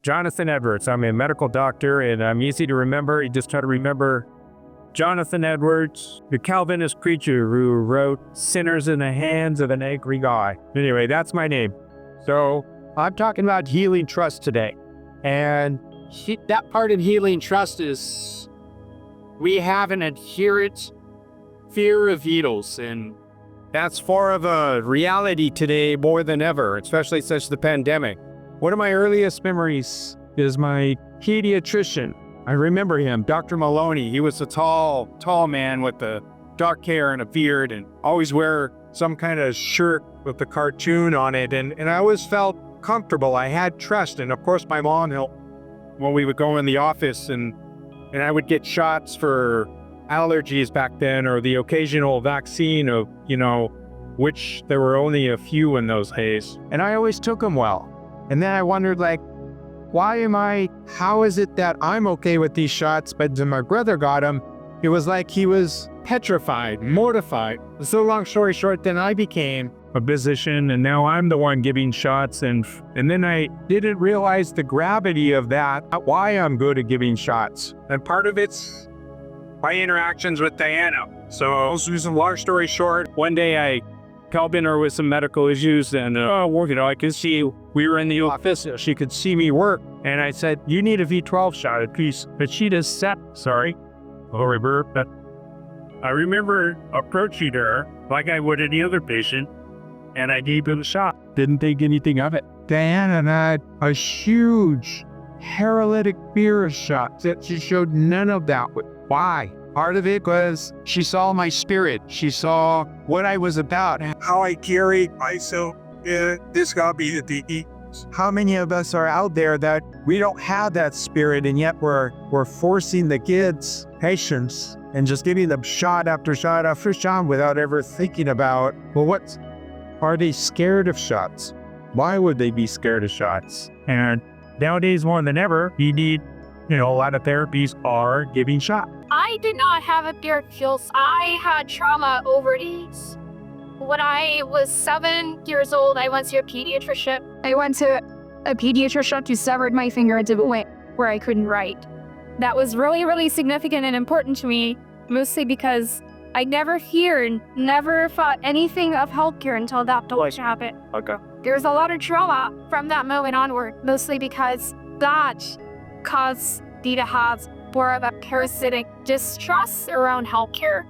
Johnathan Edwards. I'm a medical doctor, and I'm easy to remember. You just try to remember Johnathan Edwards, the Calvinist preacher who wrote Sinners in the Hands of an Angry God. Anyway, that's my name. So I'm talking about healing trust today. And that part of healing trust is we have an inherent fear of needles, and that's more of a reality today more than ever, especially since the pandemic. One of my earliest memories is my pediatrician. I remember him, Dr. Maloney. He was a tall man with the dark hair and a beard and always wear some kind of shirt with a cartoon on it. And I always felt comfortable. I had trust. And of course, my mom helped when we would go in the office and I would get shots for allergies back then, or the occasional vaccine of, which there were only a few in those days. And I always took them well. And then I wondered, how is it that I'm okay with these shots, but when my brother got them, it was like he was petrified, mortified. So long story short, then I became a physician, and now I'm the one giving shots. And then I didn't realize the gravity of that, why I'm good at giving shots. And part of it's my interactions with Diana. So long story short, one day I helped her with some medical issues, and I could see we were in the office. She could see me work, and I said, "You need a V12 shot at least." But she just said, "Sorry, but I remember approaching her like I would any other patient, and I gave her a shot. Didn't think anything of it." Diana had a huge paralytic fear of shots that she showed none of that. Why? Part of it was she saw my spirit. She saw what I was about, how I carried myself. This got me at the eat. How many of us are out there that we don't have that spirit, and yet we're forcing the kids patience and just giving them shot after shot after shot without ever thinking about, are they scared of shots? Why would they be scared of shots? And nowadays more than ever, you need, a lot of therapies are giving shots. I did not have a fear of needles. I had trauma over these. When I was 7 years old, I went to a pediatrician. I went to a pediatrician who severed my finger into the point where I couldn't write. That was really, really significant and important to me, mostly because I never thought anything of healthcare until that happened. Okay. There's a lot of trauma from that moment onward, mostly because that caused me to have more of a parasitic distrust around healthcare.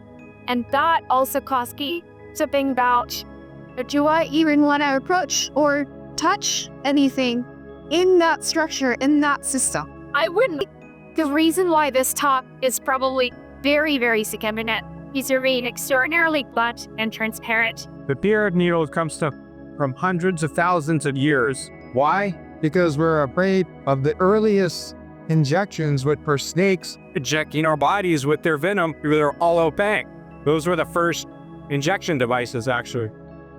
And that also caused me to think about, do I even want to approach or touch anything in that structure, in that system? I wouldn't. The reason why this talk is probably very, very significant is to remain extraordinarily blunt and transparent. The fear of needles comes from hundreds of thousands of years. Why? Because we're afraid of the earliest injections for snakes injecting our bodies with their venom through their hollow bank. Those were the first injection devices, actually.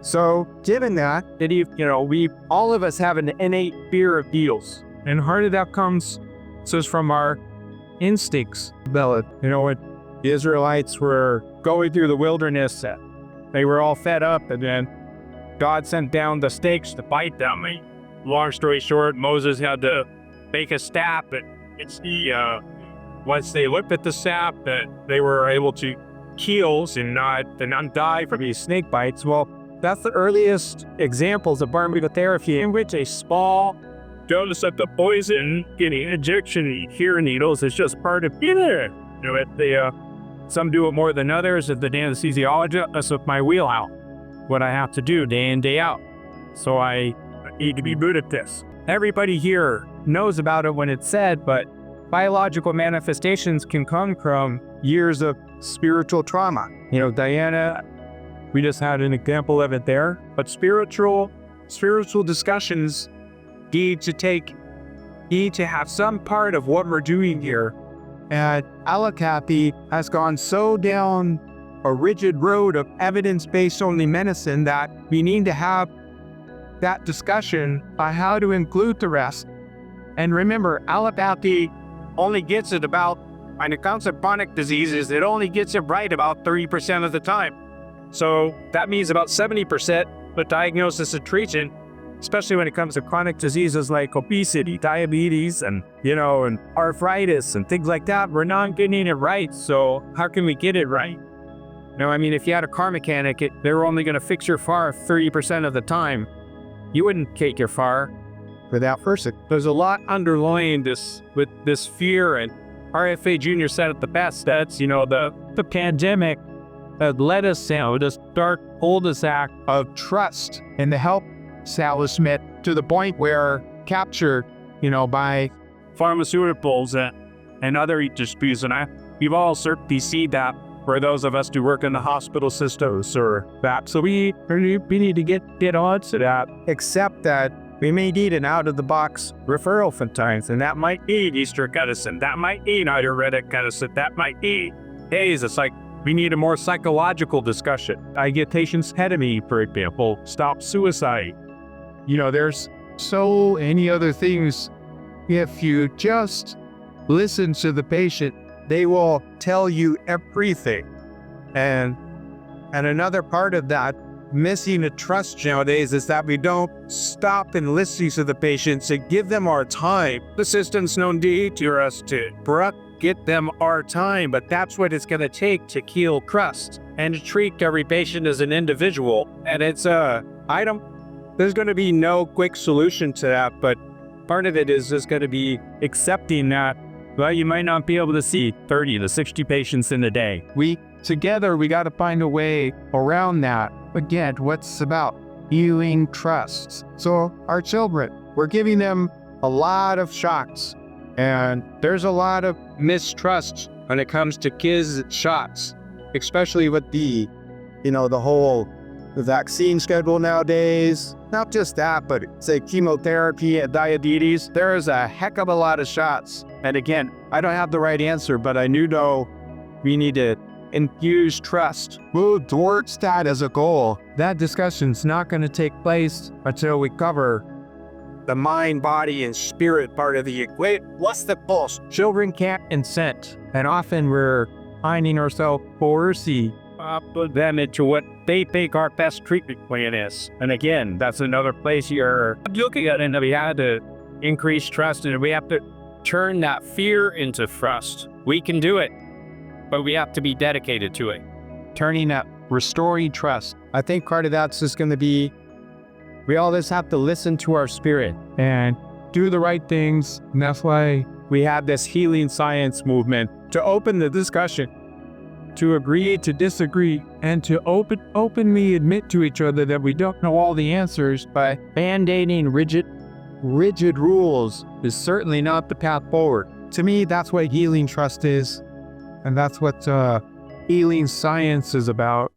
So, given that, we all of us have an innate fear of needles, and part of that comes from our instincts. When the Israelites were going through the wilderness, they were all fed up, and then God sent down the snakes to bite them. Long story short, Moses had to make a staff, but once they looked at the staff, that they were able to heal and not die from these snake bites. Well, that's the earliest examples of pharmacotherapy in which a small dose of the poison getting injection here needles is just part of it. Some do it more than others. As the anesthesiologist, that's with my wheelhouse, what I have to do day in, day out. So I need to be good at this. Everybody here knows about it when it's said, but biological manifestations can come from years of spiritual trauma. Diana, we just had an example of it there. But spiritual discussions need to have some part of what we're doing here. And allopathy has gone so down a rigid road of evidence-based only medicine that we need to have that discussion on how to include the rest. And remember, allopathy only gets it about, when it comes to chronic diseases, it only gets it right about 30% of the time. So that means about 70% with diagnosis and treatment especially when it comes to chronic diseases like obesity, diabetes, and arthritis and things like that. We're not getting it right. So how can we get it right? If you had a car mechanic, they were only going to fix your car 30% of the time. You wouldn't take your car for that person. There's a lot underlying this with this fear, and RFA Jr. said it the best. That's, the pandemic that led us down this dark cul-de-sac of trust and the help establishment to the point where captured, by pharmaceuticals and other disputes. And we've all certainly seen that for those of us who work in the hospital systems or that. So we need to get on to that, except that we may need an out-of-the-box referral sometimes, and that might need Eastern medicine, that might need Ayurvedic medicine, that might need Hayes. It's like we need a more psychological discussion. I get patients ketamine, for example, stop suicide. There's so many other things. If you just listen to the patient, they will tell you everything. And another part of that, missing the trust nowadays, is that we don't stop and listen to the patients and give them our time. The system's no need to us to get them our time, but that's what it's going to take to heal trust and to treat every patient as an individual. And it's there's going to be no quick solution to that, but part of it is just going to be accepting that, well, you might not be able to see 30 to 60 patients in a day. Together, we got to find a way around that. Again, what's about healing trust. So our children, we're giving them a lot of shots, and there's a lot of mistrust when it comes to kids' shots, especially with the whole vaccine schedule nowadays. Not just that, but say chemotherapy and diabetes. There's a heck of a lot of shots. And again, I don't have the right answer, but I do know we need to infuse trust. Move towards that as a goal. That discussion's not going to take place until we cover the mind, body, and spirit part of the equation. What's the pulse? Children can't consent, and often we're finding ourselves coercing them into what they think our best treatment plan is. And again, that's another place you're looking at, and we had to increase trust, and we have to turn that fear into trust. We can do it, but we have to be dedicated to it. Restoring trust. I think part of that's just going to be, we all just have to listen to our spirit and do the right things. And that's why we have this healing science movement to open the discussion, to agree to disagree, and to openly admit to each other that we don't know all the answers. By band-aiding rigid rules is certainly not the path forward. To me, that's what healing trust is, and that's what healing science is about.